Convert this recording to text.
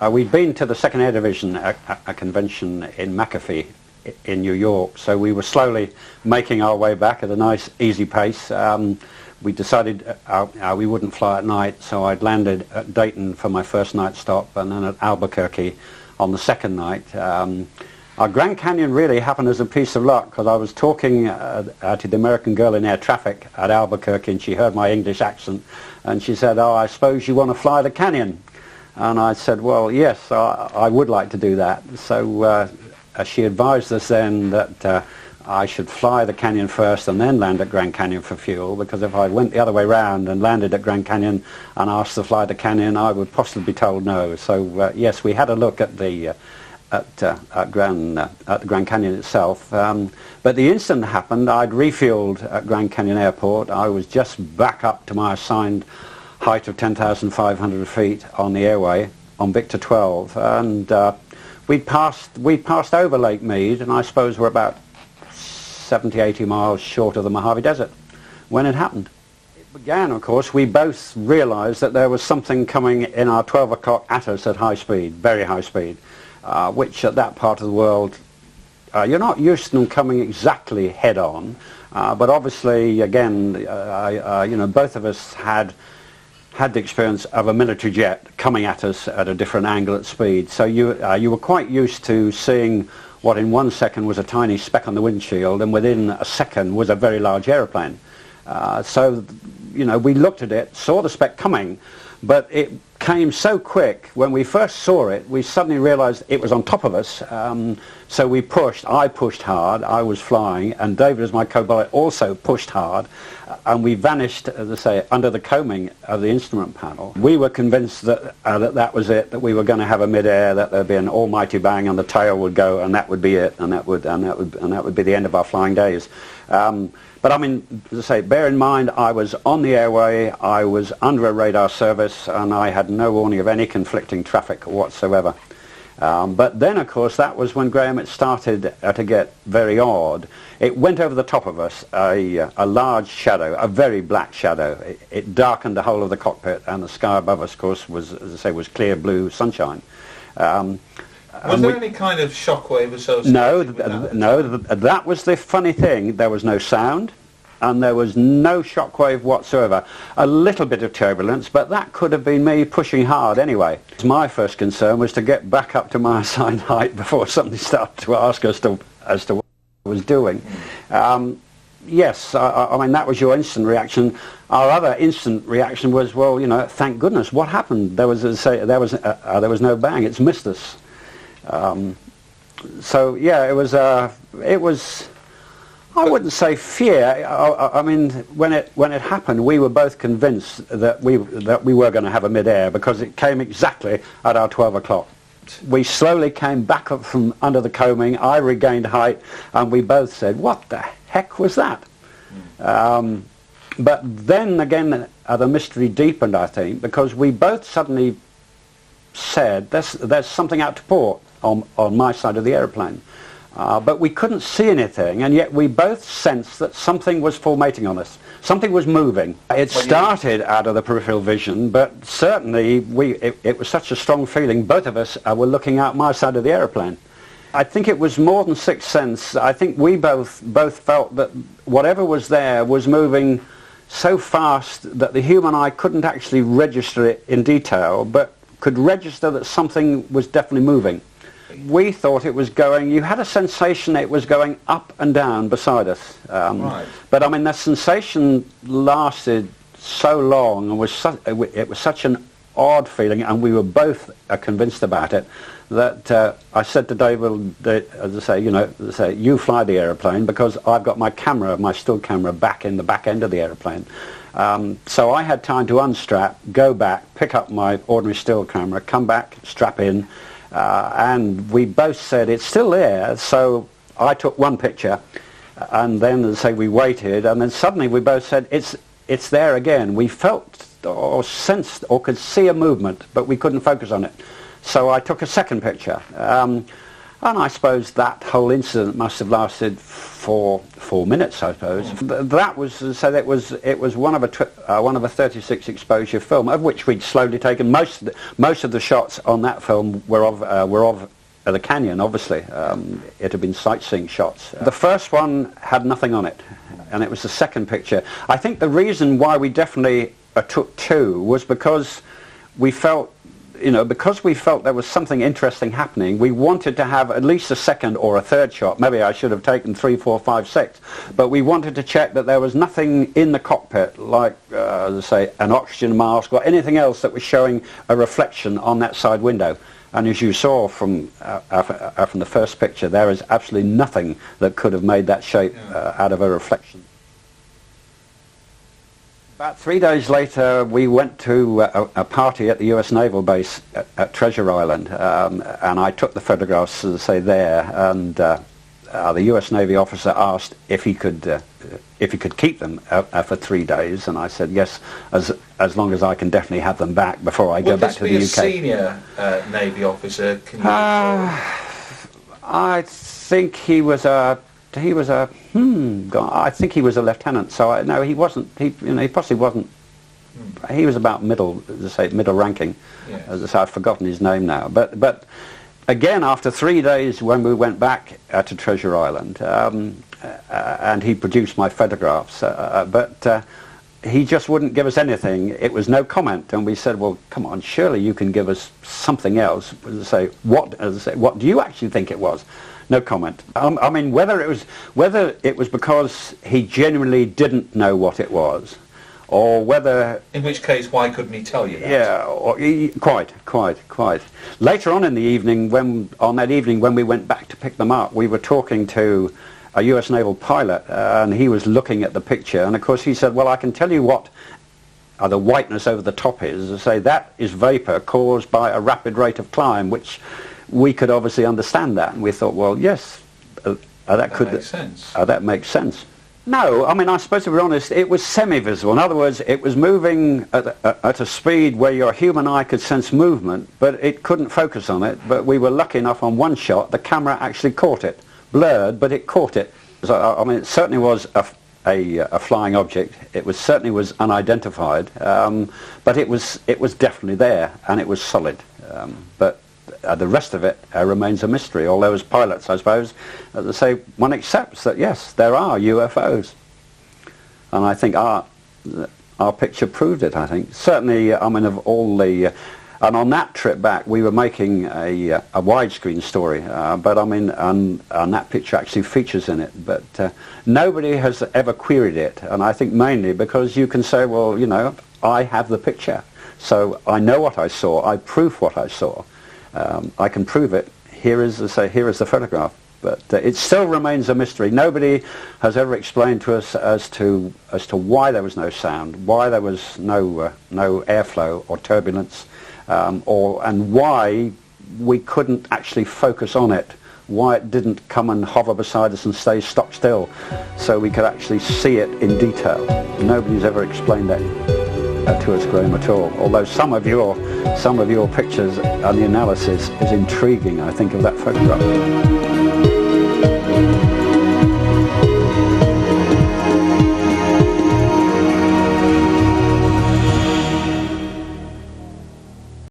We'd been to the 2nd Air Division, a convention in McAfee in New York, so we were slowly making our way back at a nice, easy pace. We decided we wouldn't fly at night, so I'd landed at Dayton for my first night stop, and then at Albuquerque on the second night. Our Grand Canyon really happened as a piece of luck, because I was talking to the American girl in air traffic at Albuquerque, and she heard my English accent, and she said, "Oh, I suppose you want to fly the canyon?" And I said, "Well, yes, I would like to do that." So she advised us then that I should fly the canyon first and then land at Grand Canyon for fuel, because if I went the other way round and landed at Grand Canyon and asked to fly the canyon, I would possibly be told no. So yes, we had a look at the Grand Canyon itself, but the instant happened, I'd refueled at Grand Canyon Airport. I was just back up to my assigned height of 10,500 feet on the airway on Victor 12, and we passed over Lake Mead, and I suppose we're about 70-80 miles short of the Mojave Desert when it happened. It began, of course, we both realized that there was something coming in our 12 o'clock at us at high speed, very high speed, which at that part of the world you're not used to them coming exactly head on, but obviously again you know, both of us had the experience of a military jet coming at us at a different angle at speed, so you were quite used to seeing what in 1 second was a tiny speck on the windshield, and within a second was a very large aeroplane. So, you know, we looked at it, saw the speck coming, but it came so quick. When we first saw it, we suddenly realized it was on top of us, so we pushed. I pushed hard, I was flying, and David, as my co-pilot, also pushed hard, and we vanished, as I say, under the coaming of the instrument panel. We were convinced that that was it, that we were going to have a mid-air, that there'd be an almighty bang and the tail would go, and that would be it, and that would be the end of our flying days. But I mean, as I say, bear in mind, I was on the airway, I was under a radar service, and I had no warning of any conflicting traffic whatsoever. But then, of course, that was when, Graham, it started to get very odd. It went over the top of us, a large shadow, a very black shadow. It darkened the whole of the cockpit, and the sky above us, of course, was, as I say, was clear blue sunshine. Was there any kind of shockwave associated with that? No, that was the funny thing. There was no sound, and there was no shockwave whatsoever. A little bit of turbulence, but that could have been me pushing hard anyway. My first concern was to get back up to my assigned height before somebody started to ask us as to what I was doing. Yes, I mean, that was your instant reaction. Our other instant reaction was, well, you know, thank goodness, what happened? There was no bang. It's missed us. So yeah, it was I wouldn't say fear. I mean, when it happened, we were both convinced that we were going to have a mid-air, because it came exactly at our 12 o'clock. We slowly came back up from under the coaming. I regained height, and we both said, "What the heck was that?" But then again, the mystery deepened, I think, because we both suddenly said, "There's something out to port." On my side of the aeroplane. But we couldn't see anything, and yet we both sensed that something was formating on us. Something was moving. It started out of the peripheral vision, but certainly it was such a strong feeling. Both of us were looking out my side of the aeroplane. I think it was more than sixth sense. I think we both felt that whatever was there was moving so fast that the human eye couldn't actually register it in detail, but could register that something was definitely moving. We thought it was going, you had a sensation it was going up and down beside us. Right. But I mean, that sensation lasted so long, and it was such an odd feeling, and we were both convinced about it, that I said to David, as I say, you know, you fly the aeroplane, because I've got my camera, my still camera, back in the back end of the aeroplane. So I had time to unstrap, go back, pick up my ordinary still camera, come back, strap in, and we both said it's still there. So I took one picture, and then, as I say, we waited, and then suddenly we both said it's there again. We felt or sensed or could see a movement, but we couldn't focus on it. So I took a second picture, And I suppose that whole incident must have lasted for 4 minutes, I suppose. That was, so it was one of a 36 exposure film, of which we'd slowly taken. Most of the shots on that film were of the canyon, obviously. It had been sightseeing shots. The first one had nothing on it, and it was the second picture. I think the reason why we definitely took two was because we felt, because we felt there was something interesting happening, we wanted to have at least a second or a third shot. Maybe I should have taken 3, 4, 5, 6. But we wanted to check that there was nothing in the cockpit, like, as I say, an oxygen mask or anything else that was showing a reflection on that side window. And as you saw from the first picture, there is absolutely nothing that could have made that shape out of a reflection. About 3 days later, we went to a party at the US Naval Base at Treasure Island, and I took the photographs, as I say, there, and the US Navy officer asked if he could keep them for 3 days, and I said yes, as long as I can definitely have them back before I go back to the UK. Would this be a senior Navy officer? Can you I think he was a I think he was a lieutenant. So no, he wasn't. He possibly wasn't. He was about middle, as I say, middle ranking. Yes. As I say, I've forgotten his name now. But again, after 3 days, when we went back to Treasure Island, and he produced my photographs, but he just wouldn't give us anything. It was no comment, and we said, well, come on, surely you can give us something else. As I say, what do you actually think it was? No comment. I mean, whether it was because he genuinely didn't know what it was, or whether... In which case, why couldn't he tell you that? Yeah, quite. Later on in the evening, on that evening when we went back to pick them up, we were talking to a US naval pilot, and he was looking at the picture, and of course he said, well, I can tell you what the whiteness over the top is. I say that is vapor caused by a rapid rate of climb, which we could obviously understand that, and we thought, well, yes, that makes sense. That makes sense. No, I mean, I suppose to be honest, it was semi-visible. In other words, it was moving at a speed where your human eye could sense movement, but it couldn't focus on it. But we were lucky enough on one shot, the camera actually caught it. Blurred, but it caught it. So, I mean, it certainly was a flying object. It certainly was unidentified, but it was definitely there, and it was solid. But the rest of it remains a mystery, although as pilots, I suppose, as I say, one accepts that, yes, there are UFOs. And I think our picture proved it, I think. Certainly, I mean, of all the... and on that trip back, we were making a widescreen story, but I mean, and that picture actually features in it, but nobody has ever queried it, and I think mainly because you can say, well, I have the picture, so I know what I saw, I prove what I saw. I can prove it. Here is the photograph. But it still remains a mystery. Nobody has ever explained to us as to why there was no sound, why there was no airflow or turbulence, and why we couldn't actually focus on it, why it didn't come and hover beside us and stay stock still, so we could actually see it in detail. Nobody's ever explained that to us, Graham, at all. Although some of your pictures and the analysis is intriguing, I think, of that photograph.